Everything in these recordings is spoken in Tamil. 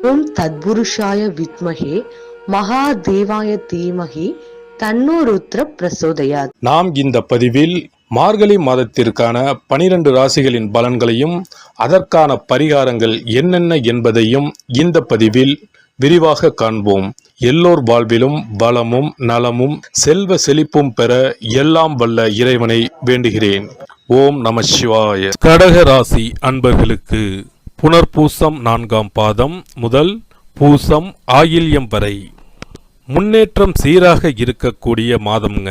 ஓம் தத்புருஷாய வித்மஹே மகாதேவாய தீமஹி தன்னோ ருத்ர பிரசோதயாத். நாம் இந்த பதிவில் மார்கழி மாதத்திற்கான 12 ராசிகளின் பலன்களையும் அதற்கான பரிகாரங்கள் என்னென்ன என்பதையும் இந்த பதிவில் விரிவாக காண்போம். எல்லோர் வாழ்விலும் பலமும் நலமும் செல்வ செழிப்பும் பெற எல்லாம் வல்ல இறைவனை வேண்டுகிறேன். ஓம் நம சிவாய. கடக ராசி அன்பர்களுக்கு புனர்பூசம் 4ஆம் பாதம் முதல் பூசம் ஆயில்யம் வரை முன்னேற்றம் சீராக இருக்கக்கூடிய மாதம்ங்க.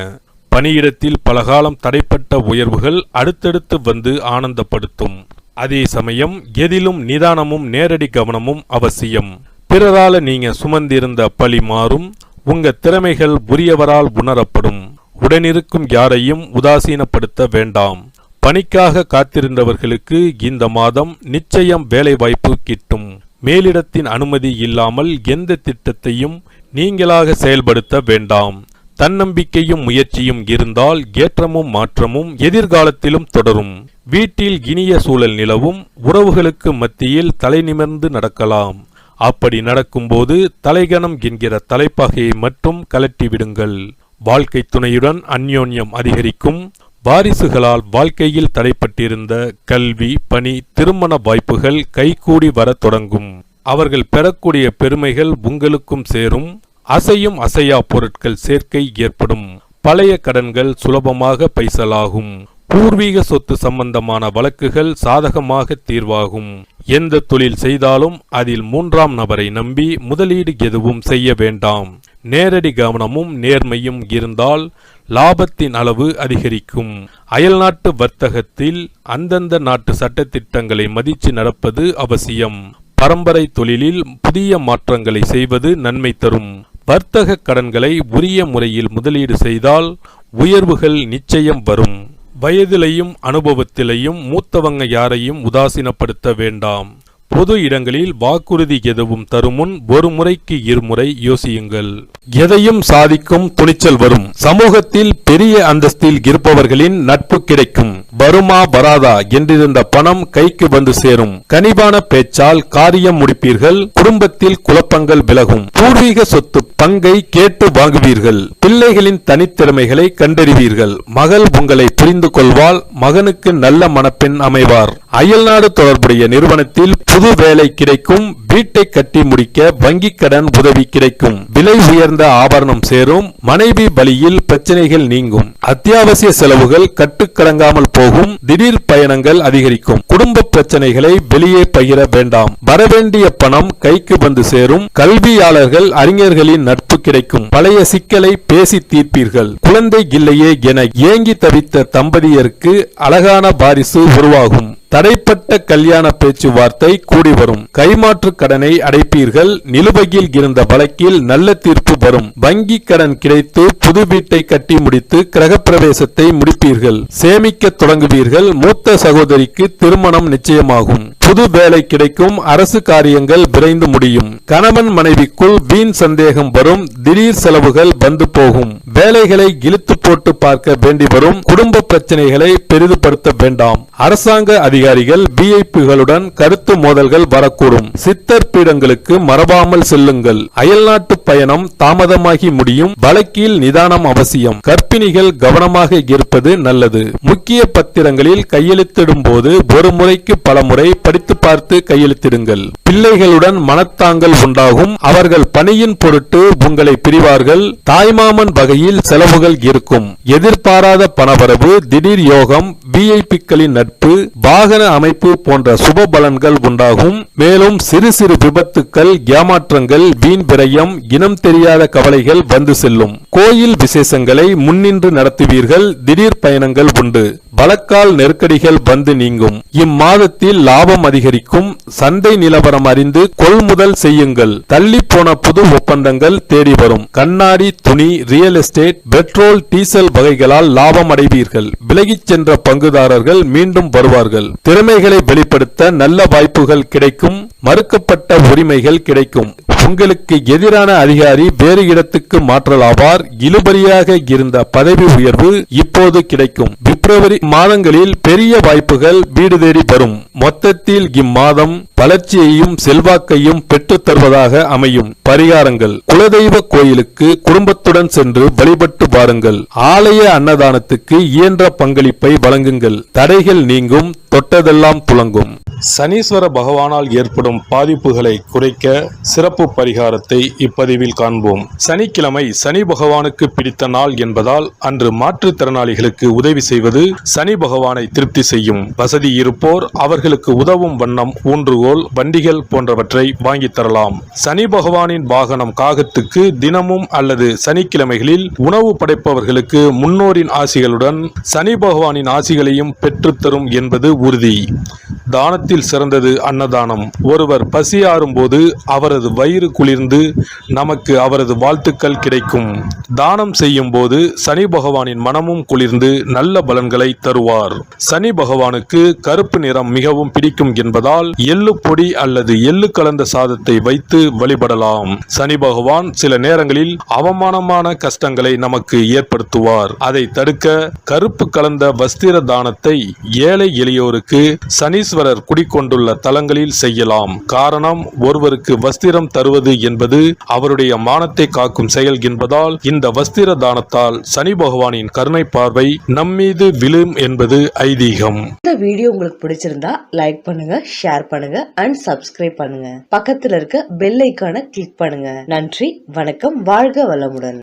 பணியிடத்தில் பலகாலம் தடைப்பட்ட உயர்வுகள் அடுத்தடுத்து வந்து ஆனந்தப்படுத்தும். அதே சமயம் எதிலும் நிதானமும் நேரடி கவனமும் அவசியம். பிறரால நீங்க சுமந்திருந்த பழி மாறும். உங்க திறமைகள் உரியவரால் உணரப்படும். உடனிருக்கும் யாரையும் உதாசீனப்படுத்த வேண்டாம். பணிக்காக காத்திருந்தவர்களுக்கு இந்த மாதம் நிச்சயம் வேலை வாய்ப்பு கிட்டும். மேலிடத்தின் அனுமதி இல்லாமல் எந்த திட்டத்தையும் நீங்களாக செயல்படுத்த வேண்டாம். தன்னம்பிக்கையும் முயற்சியும் இருந்தால் ஏற்றமும் மாற்றமும் எதிர்காலத்திலும் தொடரும். வீட்டில் இனிய சூழல் நிலவும். உறவுகளுக்கு மத்தியில் தலை நிமிர்ந்து நடக்கலாம். அப்படி நடக்கும்போது தலைகணம் என்கிற தலைப்பாகையை மட்டும் கலட்டிவிடுங்கள். வாழ்க்கை துணையுடன் அந்யோன்யம் அதிகரிக்கும். வாரிசுகளால் வாழ்க்கையில் தடைப்பட்டிருந்த கல்வி, பணி, திருமண வாய்ப்புகள் கைகூடி வர தொடங்கும். அவர்கள் பெறக்கூடிய பெருமைகள் உங்களுக்கும் சேரும். அசையும் அசையா பொருட்கள் சேர்க்கை ஏற்படும். பழைய கடன்கள் சுலபமாக பைசலாகும். பூர்வீக சொத்து சம்பந்தமான வழக்குகள் சாதகமாக தீர்வாகும். எந்த தொழில் செய்தாலும் அதில் 3ஆம் நபரை நம்பி முதலீடு எதுவும் செய்ய வேண்டாம். நேரடி கவனமும் நேர்மையும் இருந்தால் லாபத்தின் அளவு அதிகரிக்கும். அயல்நாட்டு வர்த்தகத்தில் அந்தந்த நாட்டு சட்டத்திட்டங்களை மதித்து நடப்பது அவசியம். பரம்பரை தொழிலில் புதிய மாற்றங்களை செய்வது நன்மை தரும். வர்த்தக கடன்களை உரிய முறையில் முதலீடு செய்தால் உயர்வுகள் நிச்சயம் வரும். வயதிலையும் அனுபவத்திலையும் மூத்தவங்க யாரையும் உதாசீனப்படுத்த வேண்டாம். பொது இடங்களில் வாக்குறுதி எதுவும் தரும் முன் ஒரு முறைக்கு இருமுறை யோசியுங்கள். எதையும் சாதிக்கும் துணிச்சல் வரும். சமூகத்தில் பெரிய அந்தஸ்தில் இருப்பவர்களின் நட்பு கிடைக்கும். வருமா வராதா என்றிருந்த பணம் கைக்கு வந்து சேரும். கனிவான பேச்சால் காரியம் முடிப்பீர்கள். குடும்பத்தில் குழப்பங்கள் விலகும். பூர்வீக சொத்து பங்கை கேட்டு வாங்குவீர்கள். பிள்ளைகளின் தனித்திறமைகளை கண்டறிவீர்கள். மகள் உங்களை புரிந்து கொள்வாள். மகனுக்கு நல்ல மணப்பெண் அமைவார். அயல்நாடு தொடர்புடைய நிறுவனத்தில் புது வேலை கிடைக்கும். வீட்டை கட்டி முடிக்க வங்கி கடன் உதவி கிடைக்கும். விலை உயர்ந்த ஆபரணம் சேரும். மனைவி வழியில் பிரச்சனைகள் நீங்கும். அத்தியாவசிய செலவுகள் கட்டுக்கடங்காமல் போகும். திடீர் பயணங்கள் அதிகரிக்கும். குடும்ப பிரச்சனைகளை வெளியே பகிர வேண்டாம். வரவேண்டிய பணம் கைக்கு வந்து சேரும். கல்வியாளர்கள் அறிஞர்களின் நட்பு கிடைக்கும். பழைய சிக்கலை பேசி தீர்ப்பீர்கள். குழந்தை இல்லையே என ஏங்கி தவித்த தம்பதியருக்கு அழகான வாரிசு உருவாகும். தடைப்பட்ட கல்யாண பேச்சுவார்த்தை கூடி வரும். கைமாற்று கடனை அடைப்பீர்கள். நிலுவையில் இருந்த வழக்கில் நல்ல தீர்ப்பு வரும். வங்கி கடன் கிடைத்து புது வீட்டை கட்டி முடித்து கிரகப்பிரவேசத்தை முடிப்பீர்கள். சேமிக்க தொடங்குவீர்கள். மூத்த சகோதரிக்கு திருமணம் நிச்சயமாகும். புது வேலை கிடைக்கும். அரசு காரியங்கள் விரைந்து முடியும். கணவன் மனைவிக்குள் வீண் சந்தேகம் வரும். திடீர் செலவுகள் வந்து போகும். வேலைகளை இழுத்து போட்டு பார்க்க வேண்டி வரும். குடும்ப பிரச்சனைகளை பெரிதுபடுத்த வேண்டாம். அரசாங்க அதிகாரிகள் விஐபிகளுடன் கருத்து மோதல்கள் வரக்கூடும். சித்தர் பீடங்களுக்கு மறவாமல் செல்லுங்கள். அயல்நாட்டு பயணம் தாமதமாகி முடியும். வழக்கில் நிதானம் அவசியம். கர்ப்பிணிகள் கவனமாக இருப்பது நல்லது. முக்கிய பத்திரங்களில் கையெழுத்திடும் போது ஒரு முறைக்கு பல முறை படித்து பார்த்து கையெழுத்திடுங்கள். பிள்ளைகளுடன் மனத்தாங்கல் உண்டாகும். அவர்கள் பணியின் பொருட்டு உங்களை பிரிவார்கள். தாய்மாமன் வகையில் செலவுகள் இருக்கும். எதிர்பாராத பணவரவு, திடீர் யோகம், விஐபிக்களின் நட்பு, வாகன அமைப்பு போன்ற சுப பலன்கள் உண்டாகும். மேலும் சிறு சிறு விபத்துக்கள், ஏமாற்றங்கள், வீண் விரயம், இனம் தெரியாத கவலைகள் வந்து செல்லும். கோயில் விசேஷங்களை முன்னின்று நடத்துவீர்கள். திடீர் பயணங்கள் உண்டு. வழக்கால் நெருக்கடிகள் வந்து நீங்கும். இம்மாதத்தில் லாபம் அதிகரிக்கும். சந்தை நிலவரம் அறிந்து கொள்முதல் செய்யுங்கள். தள்ளி போன புது ஒப்பந்தங்கள் தேடி வரும். கண்ணாடி, துணி, ரியல் எஸ்டேட், பெட்ரோல், டீசல் வகைகளால் லாபம் அடைவீர்கள். விலகிச் சென்ற பங்குதாரர்கள் மீண்டும் வருவார்கள். திறமைகளை வெளிப்படுத்த நல்ல வாய்ப்புகள் கிடைக்கும். மறுக்கப்பட்ட உரிமைகள் கிடைக்கும். உங்களுக்கு எதிரான அதிகாரி வேறு இடத்துக்கு மாற்றலாவார். இழுபறியாக இருந்த பதவி உயர்வு இப்போது கிடைக்கும். பிப்ரவரி மாதங்களில் பெரிய வாய்ப்புகள் வீடு தேடி வரும். மொத்தத்தில் இம்மாதம் வளர்ச்சியையும் செல்வாக்கையும் பெற்றுத் தருவதாக அமையும். பரிகாரங்கள்: குலதெய்வ கோயிலுக்கு குடும்பத்துடன் சென்று வழிபட்டு வாருங்கள். ஆலய அன்னதானத்துக்கு இயன்ற பங்களிப்பை வழங்குங்கள். தடைகள் நீங்கும், தொட்டதெல்லாம் துலங்கும். சனீஸ்வர பகவானால் ஏற்படும் பாதிப்புகளை குறைக்க சிறப்பு பரிகாரத்தை இப்பதிவில் காண்போம். சனிக்கிழமை சனி பகவானுக்கு பிடித்த நாள் என்பதால் அன்று மாற்றுத்திறனாளிகளுக்கு உதவி செய்வது சனி பகவானை திருப்தி செய்யும். வசதி இருப்போர் அவர்களுக்கு உதவும் வண்ணம் ஊன்றுகோல், வண்டிகள் போன்றவற்றை வாங்கித் தரலாம். சனி பகவானின் வாகனம் காகத்துக்கு தினமும் அல்லது சனிக்கிழமைகளில் உணவு படைப்பவர்களுக்கு முன்னோரின் ஆசிகளுடன் சனி பகவானின் ஆசிகளையும் பெற்றுத்தரும் என்பது உறுதி. தானத்தில் சிறந்தது அன்னதானம். ஒருவர் பசியாறும் போது அவரது வயிறு குளிர்ந்து நமக்கு அவரது வாழ்த்துக்கள் கிடைக்கும். தானம் செய்யும் போது சனி பகவானின் மனமும் குளிர்ந்து நல்ல பலன்களை தருவார். சனி பகவானுக்கு கருப்பு நிறம் மிகவும் பிடிக்கும் என்பதால் எள்ளு பொடி அல்லது எள்ளு கலந்த சாதத்தை வைத்து வழிபடலாம். சனி பகவான் சில நேரங்களில் அவமானமான கஷ்டங்களை நமக்கு ஏற்படுத்துவார். அதை தடுக்க கருப்பு கலந்த வஸ்திர தானத்தை ஏழை எளியோருக்கு சனீஸ்வரர் குடிக்கொண்டுள்ள தலங்களில் செய்யலாம். காரணம், ஒருவருக்கு வஸ்திரம் தருவது என்பது அவருடைய மானத்தை காக்கும் செயல் என்பதால் இந்த வஸ்திர தானத்தால் சனி பகவானின் கருணை பார்வை நம்மீது விழும் என்பது ஐதீகம். இந்த வீடியோ உங்களுக்கு பிடிச்சிருந்தா லைக் பண்ணுங்க, ஷேர் பண்ணுங்க அண்ட் சப்ஸ்கிரைப் பண்ணுங்க. பக்கத்துல இருக்க பெல் ஐகானை கிளிக் பண்ணுங்க. நன்றி, வணக்கம், வாழ்க வளமுடன்.